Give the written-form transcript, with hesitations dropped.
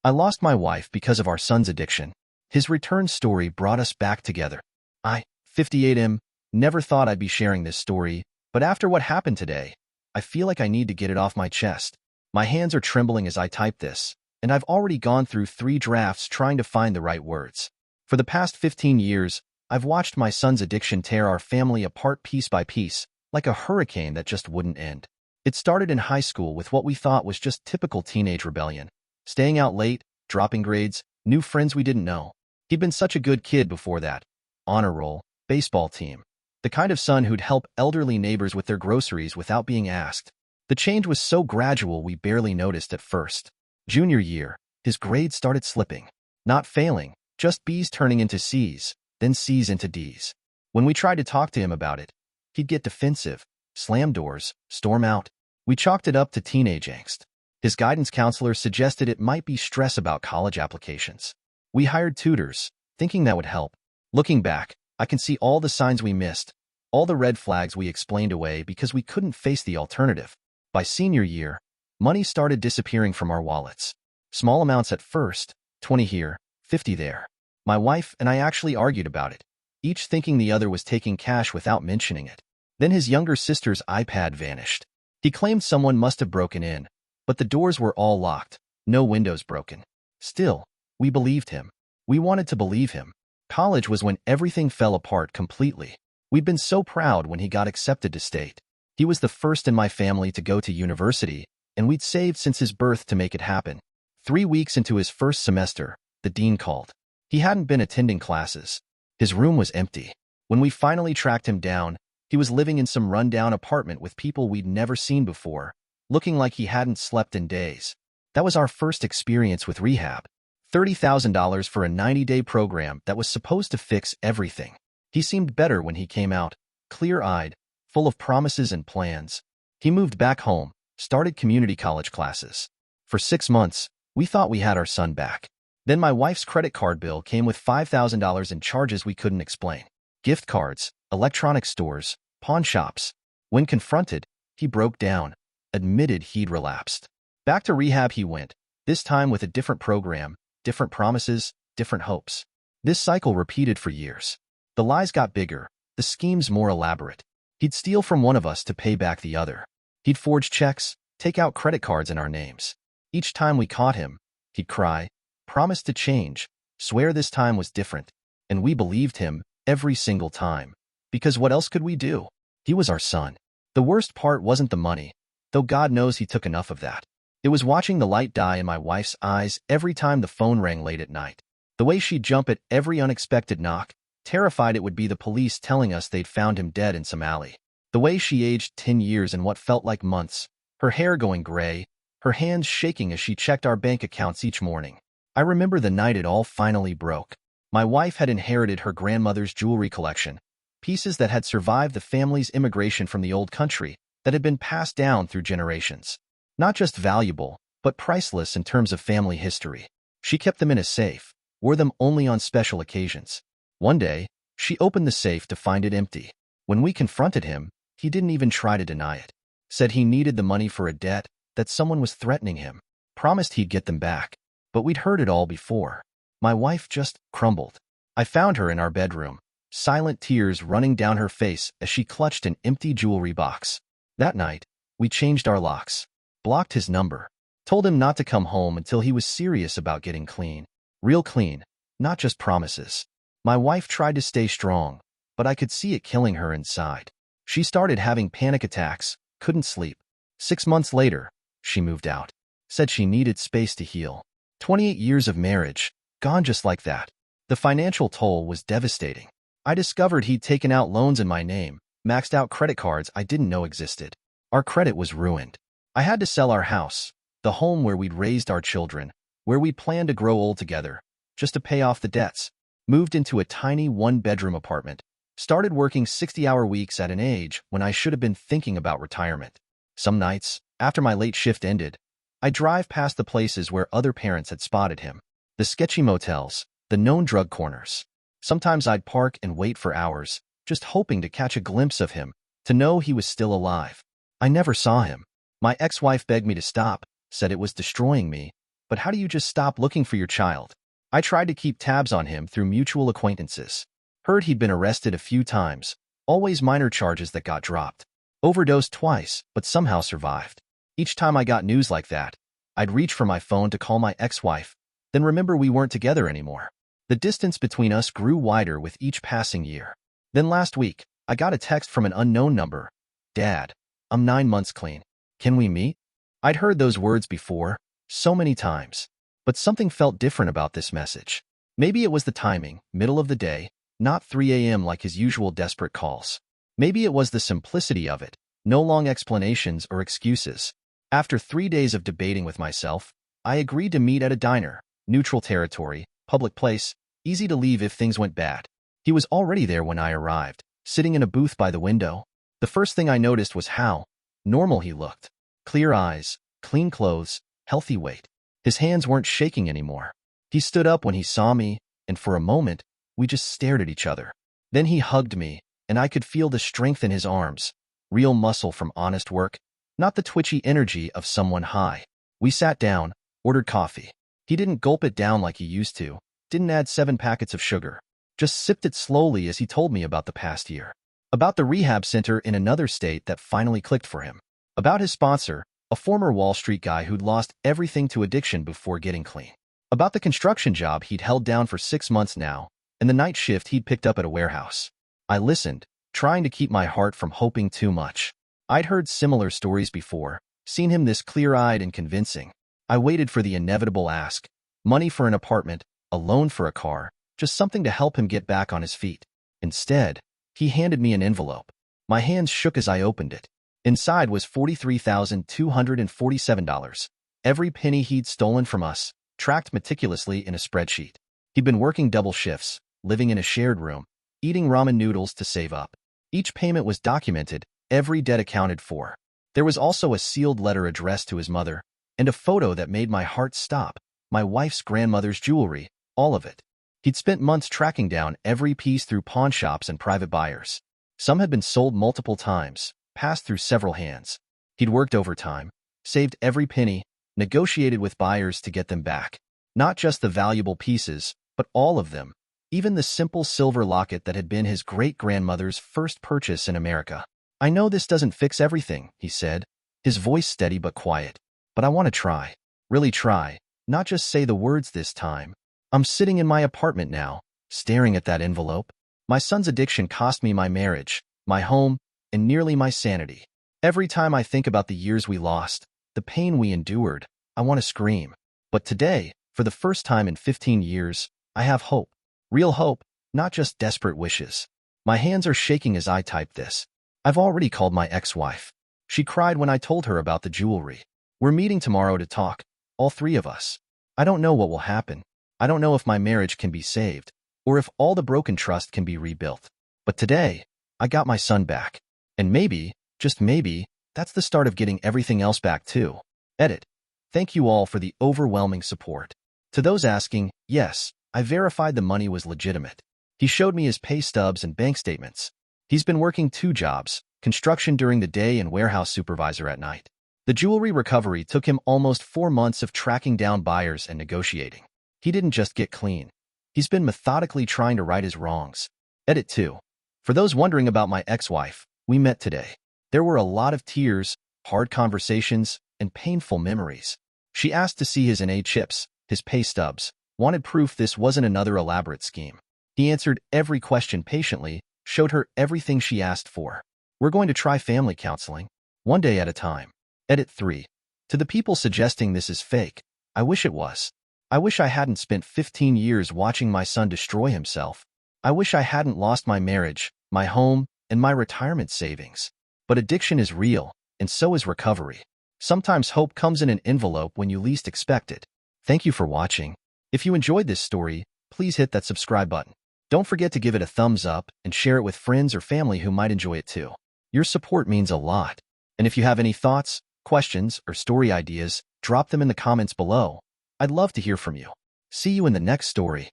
I lost my wife because of our son's addiction. His return story brought us back together. I, 58M, never thought I'd be sharing this story, but after what happened today, I feel like I need to get it off my chest. My hands are trembling as I type this, and I've already gone through 3 drafts trying to find the right words. For the past 15 years, I've watched my son's addiction tear our family apart piece by piece, like a hurricane that just wouldn't end. It started in high school with what we thought was just typical teenage rebellion. Staying out late, dropping grades, new friends we didn't know. He'd been such a good kid before that. Honor roll, baseball team. The kind of son who'd help elderly neighbors with their groceries without being asked. The change was so gradual we barely noticed at first. Junior year, his grades started slipping. Not failing, just B's turning into C's, then C's into D's. When we tried to talk to him about it, he'd get defensive, slam doors, storm out. We chalked it up to teenage angst. His guidance counselor suggested it might be stress about college applications. We hired tutors, thinking that would help. Looking back, I can see all the signs we missed, all the red flags we explained away because we couldn't face the alternative. By senior year, money started disappearing from our wallets. Small amounts at first, 20 here, 50 there. My wife and I actually argued about it, each thinking the other was taking cash without mentioning it. Then his younger sister's iPad vanished. He claimed someone must have broken in, but the doors were all locked, no windows broken. Still, we believed him. We wanted to believe him. College was when everything fell apart completely. We'd been so proud when he got accepted to state. He was the first in my family to go to university, and we'd saved since his birth to make it happen. 3 weeks into his first semester, the dean called. He hadn't been attending classes. His room was empty. When we finally tracked him down, he was living in some rundown apartment with people we'd never seen before, looking like he hadn't slept in days. That was our first experience with rehab. $30,000 for a 90-day program that was supposed to fix everything. He seemed better when he came out, clear-eyed, full of promises and plans. He moved back home, started community college classes. For 6 months, we thought we had our son back. Then my wife's credit card bill came with $5,000 in charges we couldn't explain. Gift cards, electronic stores, pawn shops. When confronted, he broke down, admitted he'd relapsed. Back to rehab he went, this time with a different program, different promises, different hopes. This cycle repeated for years. The lies got bigger, the schemes more elaborate. He'd steal from one of us to pay back the other. He'd forge checks, take out credit cards in our names. Each time we caught him, he'd cry, promise to change, swear this time was different. And we believed him every single time. Because what else could we do? He was our son. The worst part wasn't the money, though God knows he took enough of that. It was watching the light die in my wife's eyes every time the phone rang late at night. The way she'd jump at every unexpected knock, terrified it would be the police telling us they'd found him dead in some alley. The way she aged 10 years in what felt like months, her hair going gray, her hands shaking as she checked our bank accounts each morning. I remember the night it all finally broke. My wife had inherited her grandmother's jewelry collection, pieces that had survived the family's immigration from the old country, that had been passed down through generations. Not just valuable, but priceless in terms of family history. She kept them in a safe, wore them only on special occasions. One day, she opened the safe to find it empty. When we confronted him, he didn't even try to deny it. Said he needed the money for a debt, that someone was threatening him. Promised he'd get them back. But we'd heard it all before. My wife just crumbled. I found her in our bedroom, silent tears running down her face as she clutched an empty jewelry box. That night, we changed our locks, blocked his number, told him not to come home until he was serious about getting clean. Real clean, not just promises. My wife tried to stay strong, but I could see it killing her inside. She started having panic attacks, couldn't sleep. 6 months later, she moved out. Said she needed space to heal. 28 years of marriage, gone just like that. The financial toll was devastating. I discovered he'd taken out loans in my name, maxed out credit cards I didn't know existed. Our credit was ruined. I had to sell our house, the home where we'd raised our children, where we planned to grow old together, just to pay off the debts. Moved into a tiny 1-bedroom apartment. Started working 60-hour weeks at an age when I should have been thinking about retirement. Some nights, after my late shift ended, I'd drive past the places where other parents had spotted him. The sketchy motels, the known drug corners. Sometimes I'd park and wait for hours, just hoping to catch a glimpse of him, to know he was still alive. I never saw him. My ex-wife begged me to stop, said it was destroying me, but how do you just stop looking for your child? I tried to keep tabs on him through mutual acquaintances. Heard he'd been arrested a few times, always minor charges that got dropped. Overdosed twice, but somehow survived. Each time I got news like that, I'd reach for my phone to call my ex-wife, then remember we weren't together anymore. The distance between us grew wider with each passing year. Then last week, I got a text from an unknown number. Dad, I'm 9 months clean. Can we meet? I'd heard those words before, so many times. But something felt different about this message. Maybe it was the timing, middle of the day, not 3 a.m. like his usual desperate calls. Maybe it was the simplicity of it, no long explanations or excuses. After 3 days of debating with myself, I agreed to meet at a diner, neutral territory, public place, easy to leave if things went bad. He was already there when I arrived, sitting in a booth by the window. The first thing I noticed was how normal he looked. Clear eyes, clean clothes, healthy weight. His hands weren't shaking anymore. He stood up when he saw me, and for a moment, we just stared at each other. Then he hugged me, and I could feel the strength in his arms, real muscle from honest work, not the twitchy energy of someone high. We sat down, ordered coffee. He didn't gulp it down like he used to, didn't add 7 packets of sugar, just sipped it slowly as he told me about the past year. About the rehab center in another state that finally clicked for him. About his sponsor, a former Wall Street guy who'd lost everything to addiction before getting clean. About the construction job he'd held down for 6 months now, and the night shift he'd picked up at a warehouse. I listened, trying to keep my heart from hoping too much. I'd heard similar stories before, seen him this clear-eyed and convincing. I waited for the inevitable ask. Money for an apartment, a loan for a car, just something to help him get back on his feet. Instead, he handed me an envelope. My hands shook as I opened it. Inside was $43,247. Every penny he'd stolen from us, tracked meticulously in a spreadsheet. He'd been working double shifts, living in a shared room, eating ramen noodles to save up. Each payment was documented, every debt accounted for. There was also a sealed letter addressed to his mother, and a photo that made my heart stop, my wife's grandmother's jewelry, all of it. He'd spent months tracking down every piece through pawn shops and private buyers. Some had been sold multiple times, passed through several hands. He'd worked overtime, saved every penny, negotiated with buyers to get them back. Not just the valuable pieces, but all of them, even the simple silver locket that had been his great-grandmother's first purchase in America. I know this doesn't fix everything, he said, his voice steady but quiet. But I want to try. Really try, not just say the words this time. I'm sitting in my apartment now, staring at that envelope. My son's addiction cost me my marriage, my home, and nearly my sanity. Every time I think about the years we lost, the pain we endured, I want to scream. But today, for the first time in 15 years, I have hope. Real hope, not just desperate wishes. My hands are shaking as I type this. I've already called my ex-wife. She cried when I told her about the jewelry. We're meeting tomorrow to talk, all 3 of us. I don't know what will happen. I don't know if my marriage can be saved, or if all the broken trust can be rebuilt. But today, I got my son back. And maybe, just maybe, that's the start of getting everything else back too. Edit. Thank you all for the overwhelming support. To those asking, yes, I verified the money was legitimate. He showed me his pay stubs and bank statements. He's been working 2 jobs, construction during the day and warehouse supervisor at night. The jewelry recovery took him almost 4 months of tracking down buyers and negotiating. He didn't just get clean. He's been methodically trying to right his wrongs. Edit 2. For those wondering about my ex-wife, we met today. There were a lot of tears, hard conversations, and painful memories. She asked to see his NA chips, his pay stubs, wanted proof this wasn't another elaborate scheme. He answered every question patiently, showed her everything she asked for. We're going to try family counseling, one day at a time. Edit 3. To the people suggesting this is fake, I wish it was. I wish I hadn't spent 15 years watching my son destroy himself. I wish I hadn't lost my marriage, my home, and my retirement savings. But addiction is real, and so is recovery. Sometimes hope comes in an envelope when you least expect it. Thank you for watching. If you enjoyed this story, please hit that subscribe button. Don't forget to give it a thumbs up and share it with friends or family who might enjoy it too. Your support means a lot. And if you have any thoughts, questions, or story ideas, drop them in the comments below. I'd love to hear from you. See you in the next story.